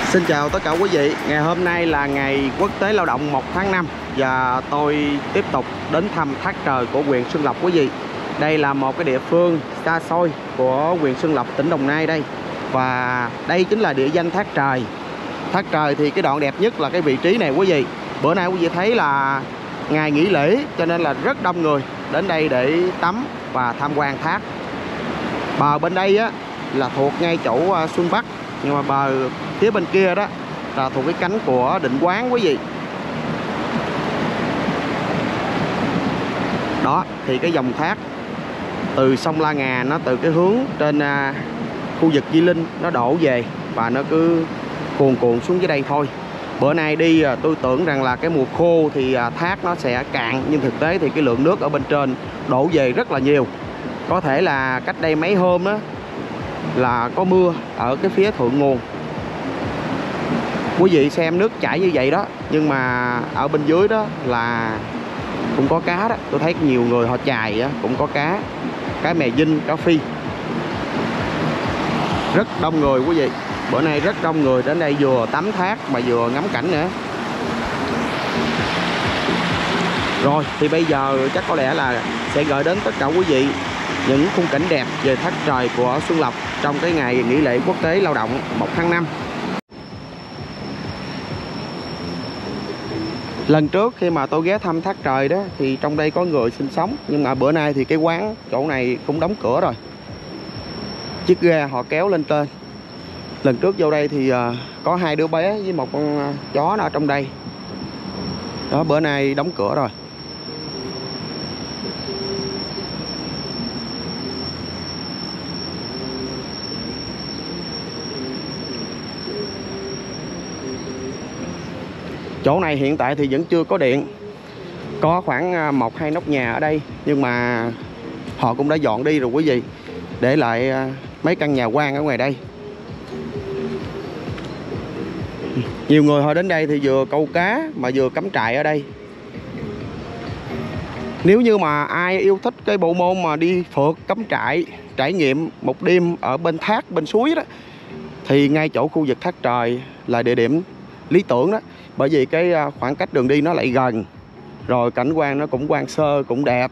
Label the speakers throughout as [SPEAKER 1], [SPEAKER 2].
[SPEAKER 1] Xin chào tất cả quý vị. Ngày hôm nay là ngày Quốc tế Lao động 1 tháng 5 và tôi tiếp tục đến thăm Thác Trời của huyện Xuân Lộc quý vị. Đây là một cái địa phương xa xôi của huyện Xuân Lộc, tỉnh Đồng Nai đây. Và đây chính là địa danh Thác Trời. Thác Trời thì cái đoạn đẹp nhất là cái vị trí này quý vị. Bữa nay quý vị thấy là ngày nghỉ lễ cho nên là rất đông người đến đây để tắm và tham quan thác. Bờ bên đây á là thuộc ngay chỗ Xuân Bắc, nhưng mà bờ phía bên kia đó là thuộc cái cánh của Định Quán quý vị. Đó thì cái dòng thác từ sông La Ngà nó từ cái hướng trên khu vực Di Linh nó đổ về và nó cứ cuồn cuộn xuống dưới đây thôi. Bữa nay đi tôi tưởng rằng là cái mùa khô thì thác nó sẽ cạn, nhưng thực tế thì cái lượng nước ở bên trên đổ về rất là nhiều. Có thể là cách đây mấy hôm đó là có mưa ở cái phía thượng nguồn. Quý vị xem nước chảy như vậy đó, nhưng mà ở bên dưới đó là cũng có cá đó. Tôi thấy nhiều người họ chài á, cũng có cá mè dinh, cá phi. Rất đông người quý vị. Bữa nay rất đông người đến đây vừa tắm thác mà vừa ngắm cảnh nữa. Rồi thì bây giờ chắc có lẽ là sẽ gửi đến tất cả quý vị những khung cảnh đẹp về Thác Trời của Xuân Lộc trong cái ngày nghỉ lễ Quốc tế Lao động 1 tháng 5. Lần trước khi mà tôi ghé thăm Thác Trời đó thì trong đây có người sinh sống, nhưng mà bữa nay thì cái quán chỗ này cũng đóng cửa rồi. Chiếc ghe họ kéo lên trên. Lần trước vô đây thì có 2 đứa bé với một con chó nó ở trong đây. Đó, bữa nay đóng cửa rồi. Chỗ này hiện tại thì vẫn chưa có điện. Có khoảng 1-2 nóc nhà ở đây, nhưng mà họ cũng đã dọn đi rồi quý vị, để lại mấy căn nhà hoang ở ngoài đây. Nhiều người họ đến đây thì vừa câu cá mà vừa cắm trại ở đây. Nếu như mà ai yêu thích cái bộ môn mà đi phượt, cắm trại, trải nghiệm một đêm ở bên thác, bên suối đó, thì ngay chỗ khu vực Thác Trời là địa điểm lý tưởng đó. Bởi vì cái khoảng cách đường đi nó lại gần, rồi cảnh quan nó cũng hoang sơ, cũng đẹp,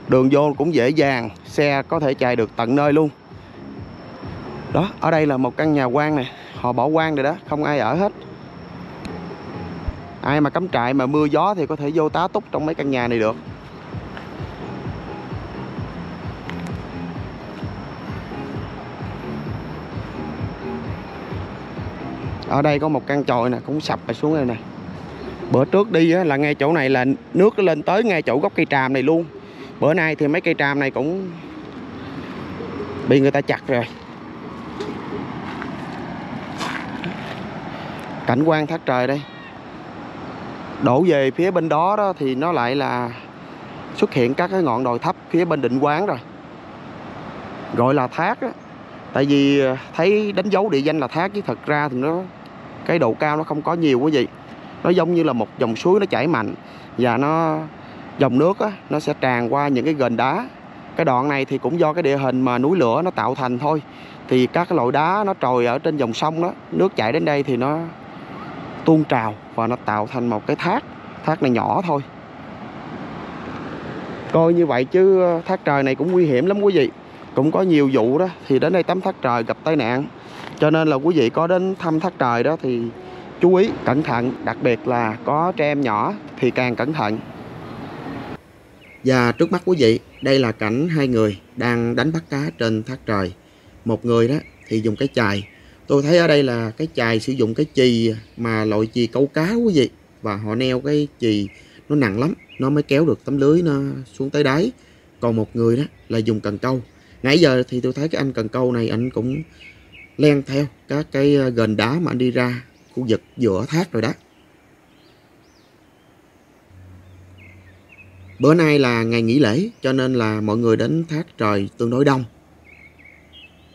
[SPEAKER 1] đường vô cũng dễ dàng, xe có thể chạy được tận nơi luôn. Đó, ở đây là một căn nhà hoang nè, họ bỏ hoang rồi đó, không ai ở hết. Ai mà cắm trại mà mưa gió thì có thể vô tá túc trong mấy căn nhà này được. Ở đây có một căn chòi nè, cũng sập xuống đây nè. Bữa trước đi á, là ngay chỗ này là nước nó lên tới ngay chỗ gốc cây tràm này luôn. Bữa nay thì mấy cây tràm này cũng bị người ta chặt rồi. Cảnh quan Thác Trời đây. Đổ về phía bên đó đó thì nó lại là xuất hiện các cái ngọn đồi thấp phía bên Định Quán rồi. Gọi là thác á, tại vì thấy đánh dấu địa danh là thác, chứ thật ra thì nó cái độ cao nó không có nhiều quý vị. Nó giống như là một dòng suối nó chảy mạnh, và dòng nước á, nó sẽ tràn qua những cái ghềnh đá. Cái đoạn này thì cũng do cái địa hình mà núi lửa nó tạo thành thôi. Thì các cái loại đá nó trồi ở trên dòng sông đó, nước chảy đến đây thì nó tuôn trào và nó tạo thành một cái thác. Thác này nhỏ thôi. Coi như vậy chứ Thác Trời này cũng nguy hiểm lắm quý vị. Cũng có nhiều vụ đó thì đến đây tắm Thác Trời gặp tai nạn. Cho nên là quý vị có đến thăm Thác Trời đó thì chú ý cẩn thận, đặc biệt là có trẻ em nhỏ thì càng cẩn thận. Và trước mắt quý vị, đây là cảnh 2 người đang đánh bắt cá trên Thác Trời. Một người đó thì dùng cái chài. Tôi thấy ở đây là cái chài sử dụng cái chì mà loại chì câu cá quý vị. Và họ neo cái chì nó nặng lắm, nó mới kéo được tấm lưới nó xuống tới đáy. Còn một người đó là dùng cần câu. Nãy giờ thì tôi thấy cái anh cần câu này anh cũng len theo các cái ghềnh đá mà anh đi ra khu vực giữa thác rồi đó. Bữa nay là ngày nghỉ lễ cho nên là mọi người đến Thác Trời tương đối đông.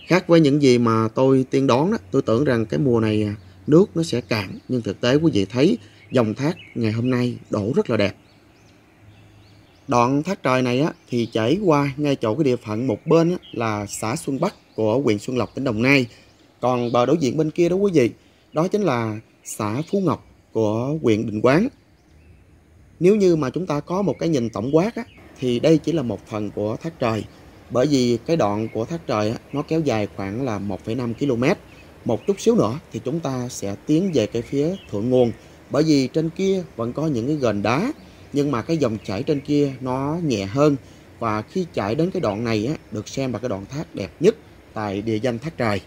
[SPEAKER 1] Khác với những gì mà tôi tiên đoán đó, tôi tưởng rằng cái mùa này nước nó sẽ cạn, nhưng thực tế quý vị thấy dòng thác ngày hôm nay đổ rất là đẹp. Đoạn Thác Trời này á, thì chảy qua ngay chỗ cái địa phận một bên á, là xã Xuân Bắc của huyện Xuân Lộc, tỉnh Đồng Nai. Còn bờ đối diện bên kia đó quý vị đó chính là xã Phú Ngọc của huyện Định Quán. Nếu như mà chúng ta có một cái nhìn tổng quát á, thì đây chỉ là một phần của thác trời. Bởi vì cái đoạn của thác trời á, nó kéo dài khoảng là 1,5 km. Một chút xíu nữa thì chúng ta sẽ tiến về cái phía thượng nguồn. Bởi vì trên kia vẫn có những cái gành đá, nhưng mà cái dòng chảy trên kia nó nhẹ hơn. Và khi chạy đến cái đoạn này á, được xem là cái đoạn thác đẹp nhất tại địa danh thác trời.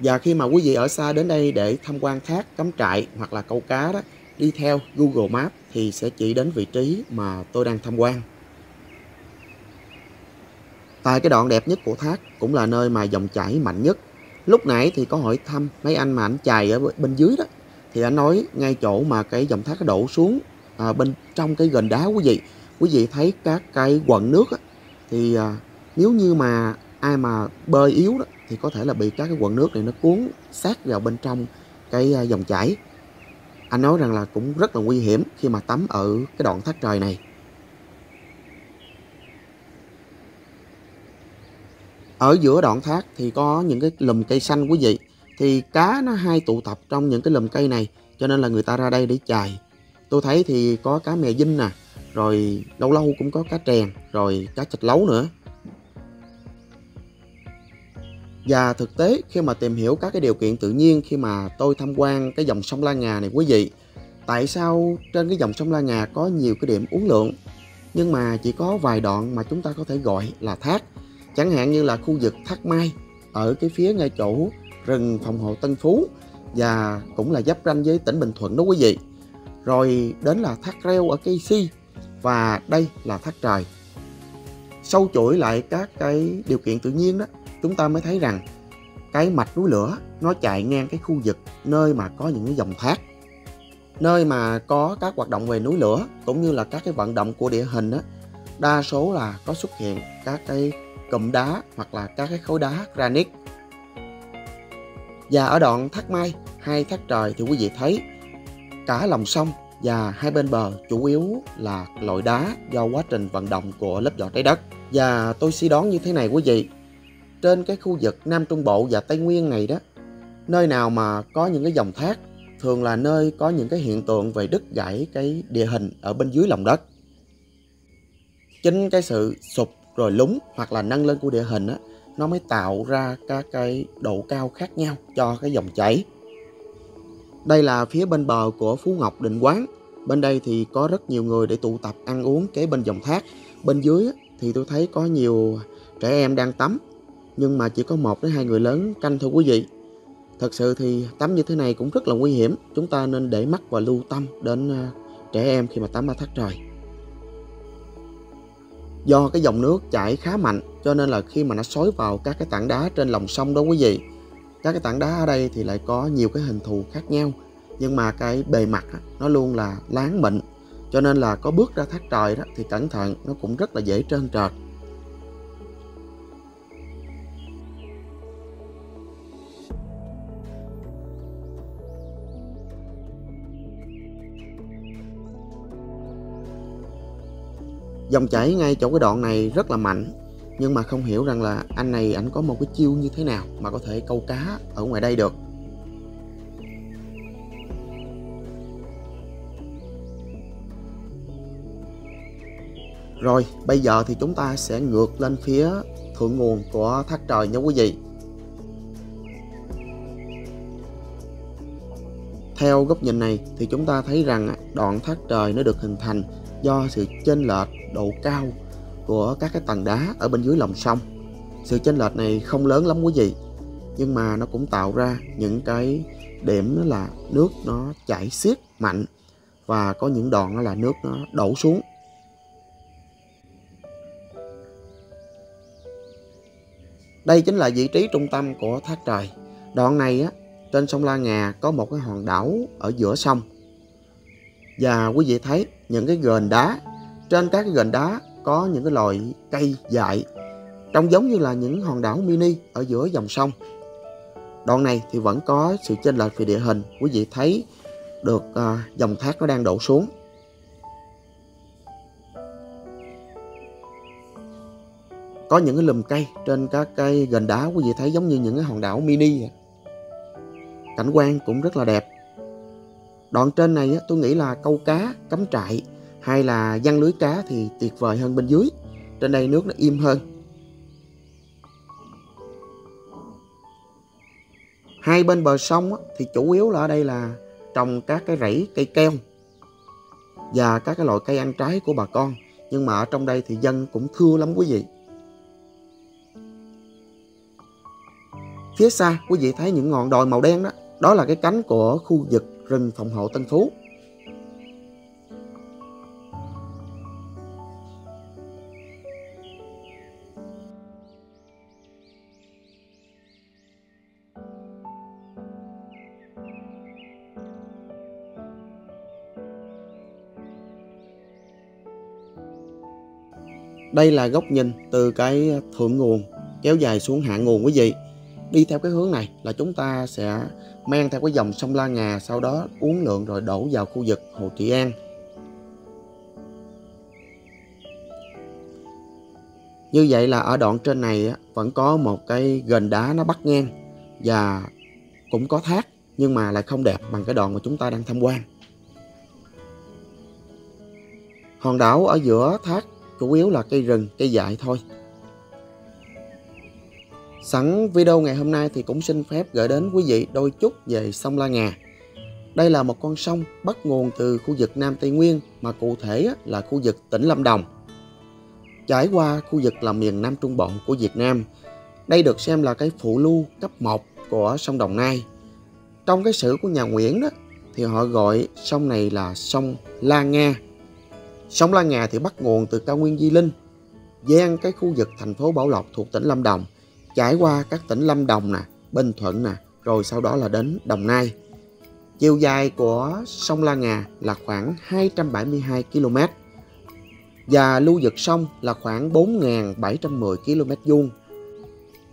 [SPEAKER 1] Và khi mà quý vị ở xa đến đây để tham quan thác, cắm trại hoặc là câu cá đó, đi theo Google Maps thì sẽ chỉ đến vị trí mà tôi đang tham quan. Tại cái đoạn đẹp nhất của thác cũng là nơi mà dòng chảy mạnh nhất. Lúc nãy thì có hỏi thăm mấy anh mà anh chài ở bên dưới đó, thì anh nói ngay chỗ mà cái dòng thác nó đổ xuống bên trong cái gành đá quý vị thấy các cái quầng nước á, thì nếu như mà ai mà bơi yếu đó thì có thể là bị các cái quầng nước này nó cuốn sát vào bên trong cái dòng chảy. Anh nói rằng là cũng rất là nguy hiểm khi mà tắm ở cái đoạn thác trời này. Ở giữa đoạn thác thì có những cái lùm cây xanh quý vị. Thì cá nó hay tụ tập trong những cái lùm cây này, cho nên là người ta ra đây để chài. Tôi thấy thì có cá mè dinh nè, rồi lâu lâu cũng có cá trèn, rồi cá chạch lấu nữa. Và thực tế khi mà tìm hiểu các cái điều kiện tự nhiên khi mà tôi tham quan cái dòng sông La Ngà này quý vị, tại sao trên cái dòng sông La Ngà có nhiều cái điểm uốn lượn nhưng mà chỉ có vài đoạn mà chúng ta có thể gọi là thác. Chẳng hạn như là khu vực Thác Mai ở cái phía ngay chỗ rừng phòng hộ Tân Phú, và cũng là giáp ranh với tỉnh Bình Thuận đó quý vị. Rồi đến là thác Reo ở Cây Si, và đây là thác trời. Sâu chuỗi lại các cái điều kiện tự nhiên đó, chúng ta mới thấy rằng cái mạch núi lửa nó chạy ngang cái khu vực nơi mà có những cái dòng thác, nơi mà có các hoạt động về núi lửa cũng như là các cái vận động của địa hình đó, đa số là có xuất hiện các cái cụm đá hoặc là các cái khối đá granite. Và ở đoạn Thác Mai hay Thác Trời thì quý vị thấy cả lòng sông và hai bên bờ chủ yếu là loại đá do quá trình vận động của lớp vỏ trái đất. Và tôi suy đoán như thế này quý vị, trên cái khu vực Nam Trung Bộ và Tây Nguyên này đó, nơi nào mà có những cái dòng thác thường là nơi có những cái hiện tượng về đứt gãy cái địa hình ở bên dưới lòng đất. Chính cái sự sụp rồi lún hoặc là nâng lên của địa hình á, nó mới tạo ra các cái độ cao khác nhau cho cái dòng chảy. Đây là phía bên bờ của Phú Ngọc Định Quán. Bên đây thì có rất nhiều người để tụ tập ăn uống kế bên dòng thác. Bên dưới thì tôi thấy có nhiều trẻ em đang tắm, nhưng mà chỉ có 1 đến 2 người lớn canh thôi quý vị. Thật sự thì tắm như thế này cũng rất là nguy hiểm. Chúng ta nên để mắt và lưu tâm đến trẻ em khi mà tắm ở thác trời. Do cái dòng nước chảy khá mạnh, cho nên là khi mà nó xối vào các cái tảng đá trên lòng sông đó quý vị, các cái tảng đá ở đây thì lại có nhiều cái hình thù khác nhau, nhưng mà cái bề mặt nó luôn là láng mịn, cho nên là có bước ra thác trời đó thì cẩn thận, nó cũng rất là dễ trơn trượt. Dòng chảy ngay chỗ cái đoạn này rất là mạnh, nhưng mà không hiểu rằng là anh này ảnh có một cái chiêu như thế nào mà có thể câu cá ở ngoài đây được. Rồi bây giờ thì chúng ta sẽ ngược lên phía thượng nguồn của thác trời nha quý vị. Theo góc nhìn này thì chúng ta thấy rằng đoạn thác trời nó được hình thành do sự chênh lệch độ cao của các cái tầng đá ở bên dưới lòng sông. Sự chênh lệch này không lớn lắm quý vị, nhưng mà nó cũng tạo ra những cái điểm đó là nước nó chảy xiết mạnh, và có những đoạn đó là nước nó đổ xuống. Đây chính là vị trí trung tâm của thác trời. Đoạn này á, trên sông La Ngà có một cái hòn đảo ở giữa sông. Và quý vị thấy những cái gành đá, trên các cái gành đá có những cái loại cây dại, trông giống như là những hòn đảo mini ở giữa dòng sông. Đoạn này thì vẫn có sự chênh lệch về địa hình, quý vị thấy được dòng thác nó đang đổ xuống. Có những cái lùm cây trên các cái gành đá, quý vị thấy giống như những cái hòn đảo mini vậy. cảnh quan cũng rất là đẹp. Đoạn trên này á, tôi nghĩ là câu cá, cắm trại hay là giăng lưới cá thì tuyệt vời hơn bên dưới. Trên đây nước nó im hơn. Hai bên bờ sông á, thì chủ yếu là ở đây là trồng các cái rẫy cây keo và các cái loại cây ăn trái của bà con. Nhưng mà ở trong đây thì dân cũng thưa lắm quý vị. Phía xa quý vị thấy những ngọn đồi màu đen đó, đó là cái cánh của khu vực rừng phòng hộ Tân Phú. Đây là góc nhìn từ cái thượng nguồn kéo dài xuống hạ nguồn quý vị. Đi theo cái hướng này là chúng ta sẽ men theo cái dòng sông La Ngà, sau đó uốn lượn rồi đổ vào khu vực Hồ Trị An. Như vậy là ở đoạn trên này vẫn có một cái gành đá nó bắc ngang và cũng có thác, nhưng mà lại không đẹp bằng cái đoạn mà chúng ta đang tham quan. Hòn đảo ở giữa thác chủ yếu là cây rừng, cây dại thôi. Sẵn video ngày hôm nay thì cũng xin phép gửi đến quý vị đôi chút về sông La Ngà. Đây là một con sông bắt nguồn từ khu vực Nam Tây Nguyên, mà cụ thể là khu vực tỉnh Lâm Đồng, trải qua khu vực là miền Nam Trung Bộ của Việt Nam. Đây được xem là cái phụ lưu cấp 1 của sông Đồng Nai. Trong cái sử của nhà Nguyễn đó thì họ gọi sông này là sông La Nga. Sông La Ngà thì bắt nguồn từ cao nguyên Di Linh, gian cái khu vực thành phố Bảo Lộc thuộc tỉnh Lâm Đồng, trải qua các tỉnh Lâm Đồng nè, Bình Thuận nè, rồi sau đó là đến Đồng Nai. Chiều dài của sông La Ngà là khoảng 272 km và lưu vực sông là khoảng 4.710 km vuông.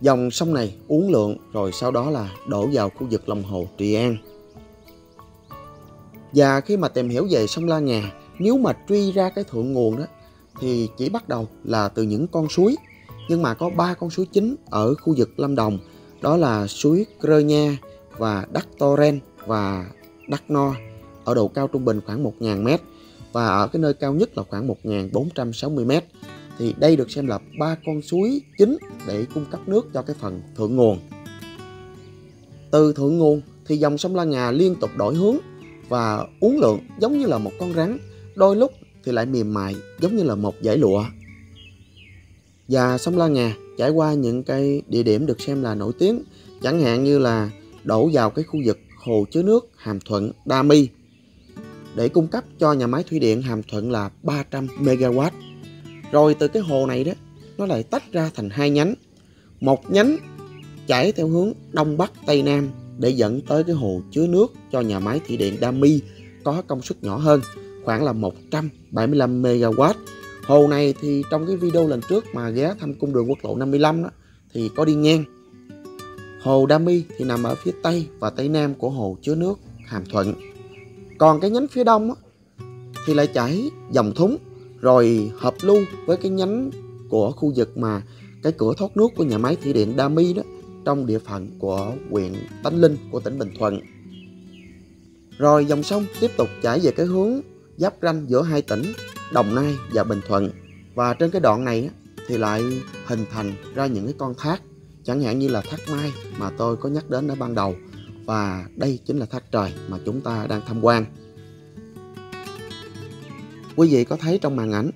[SPEAKER 1] Dòng sông này uốn lượn rồi sau đó là đổ vào khu vực lòng hồ Trị An. Và khi mà tìm hiểu về sông La Ngà, nếu mà truy ra cái thượng nguồn đó thì chỉ bắt đầu là từ những con suối, nhưng mà có 3 con suối chính ở khu vực Lâm Đồng, đó là suối Crơ Nha và Đắc To Ren và Đắc No, ở độ cao trung bình khoảng 1.000 m và ở cái nơi cao nhất là khoảng 1.460 m. Thì đây được xem là 3 con suối chính để cung cấp nước cho cái phần thượng nguồn. Từ thượng nguồn thì dòng sông La Ngà liên tục đổi hướng và uốn lượn giống như là một con rắn, đôi lúc thì lại mềm mại giống như là một dải lụa. Và sông La Ngà trải qua những cái địa điểm được xem là nổi tiếng, chẳng hạn như là đổ vào cái khu vực hồ chứa nước Hàm Thuận, Đa My để cung cấp cho nhà máy thủy điện Hàm Thuận là 300 MW. Rồi từ cái hồ này đó, nó lại tách ra thành 2 nhánh. Một nhánh chảy theo hướng Đông Bắc Tây Nam để dẫn tới cái hồ chứa nước cho nhà máy thủy điện Đa My có công suất nhỏ hơn, khoảng là 175 MW. Hồ này thì trong cái video lần trước mà ghé thăm cung đường quốc lộ 55 đó, thì có đi ngang. Hồ Đa My thì nằm ở phía Tây và Tây Nam của hồ chứa nước Hàm Thuận. Còn cái nhánh phía Đông á, thì lại chảy dòng Thúng, rồi hợp lưu với cái nhánh của khu vực mà cái cửa thoát nước của nhà máy thủy điện Đa My đó, trong địa phận của huyện Tánh Linh của tỉnh Bình Thuận. Rồi dòng sông tiếp tục chảy về cái hướng giáp ranh giữa hai tỉnh Đồng Nai và Bình Thuận. Và trên cái đoạn này thì lại hình thành ra những cái con thác, chẳng hạn như là thác Mai mà tôi có nhắc đến ở ban đầu. Và đây chính là thác trời mà chúng ta đang tham quan. Quý vị có thấy trong màn ảnh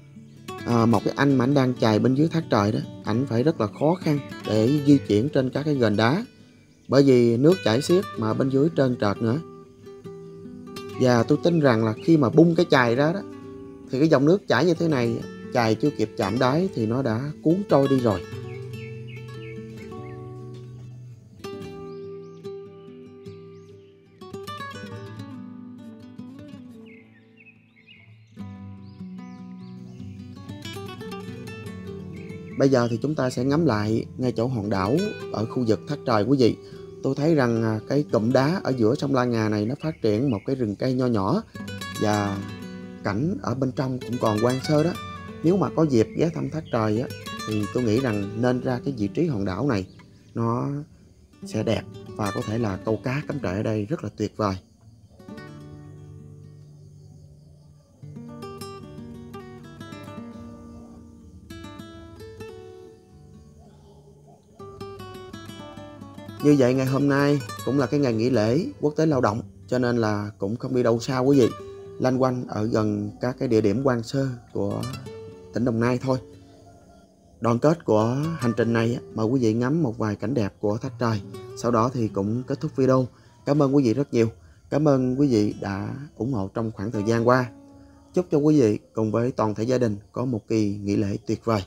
[SPEAKER 1] một cái anh mà anh đang chài bên dưới thác trời đó, ảnh phải rất là khó khăn để di chuyển trên các cái gành đá, bởi vì nước chảy xiết mà bên dưới trơn trượt nữa. Và tôi tin rằng là khi mà bung cái chài ra đó thì cái dòng nước chảy như thế này, chài chưa kịp chạm đáy thì nó đã cuốn trôi đi rồi. Bây giờ thì chúng ta sẽ ngắm lại ngay chỗ hòn đảo ở khu vực thác trời quý vị. Tôi thấy rằng cái cụm đá ở giữa sông La Ngà này nó phát triển một cái rừng cây nho nhỏ, và cảnh ở bên trong cũng còn hoang sơ đó. Nếu mà có dịp ghé thăm thác trời á, thì tôi nghĩ rằng nên ra cái vị trí hòn đảo này. Nó sẽ đẹp và có thể là câu cá cắm trại ở đây rất là tuyệt vời. Như vậy ngày hôm nay cũng là cái ngày nghỉ lễ quốc tế lao động, cho nên là cũng không đi đâu xa quý vị, loanh quanh ở gần các cái địa điểm hoang sơ của tỉnh Đồng Nai thôi. Đoạn kết của hành trình này mời quý vị ngắm một vài cảnh đẹp của thác trời, sau đó thì cũng kết thúc video. Cảm ơn quý vị rất nhiều. Cảm ơn quý vị đã ủng hộ trong khoảng thời gian qua. Chúc cho quý vị cùng với toàn thể gia đình có một kỳ nghỉ lễ tuyệt vời.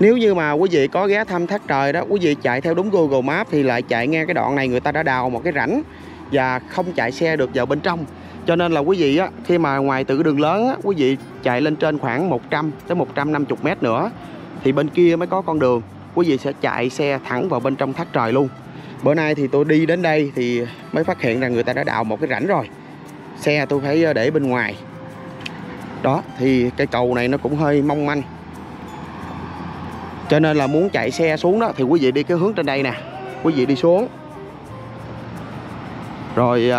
[SPEAKER 2] Nếu như mà quý vị có ghé thăm thác trời đó, quý vị chạy theo đúng Google Maps thì lại chạy ngang cái đoạn này người ta đã đào một cái rãnh và không chạy xe được vào bên trong. Cho nên là quý vị á, khi mà ngoài từ đường lớn á, quý vị chạy lên trên khoảng 100 tới 150 mét nữa thì bên kia mới có con đường. Quý vị sẽ chạy xe thẳng vào bên trong thác trời luôn. Bữa nay thì tôi đi đến đây thì mới phát hiện rằng người ta đã đào một cái rãnh rồi. Xe tôi phải để bên ngoài. Đó, thì cây cầu này nó cũng hơi mong manh. Cho nên là muốn chạy xe xuống đó thì quý vị đi cái hướng trên đây nè. Quý vị đi xuống rồi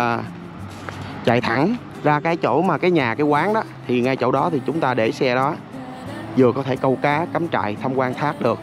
[SPEAKER 2] chạy thẳng ra cái chỗ mà cái nhà, cái quán đó. Thì ngay chỗ đó thì chúng ta để xe đó, vừa có thể câu cá, cắm trại, tham quan thác được.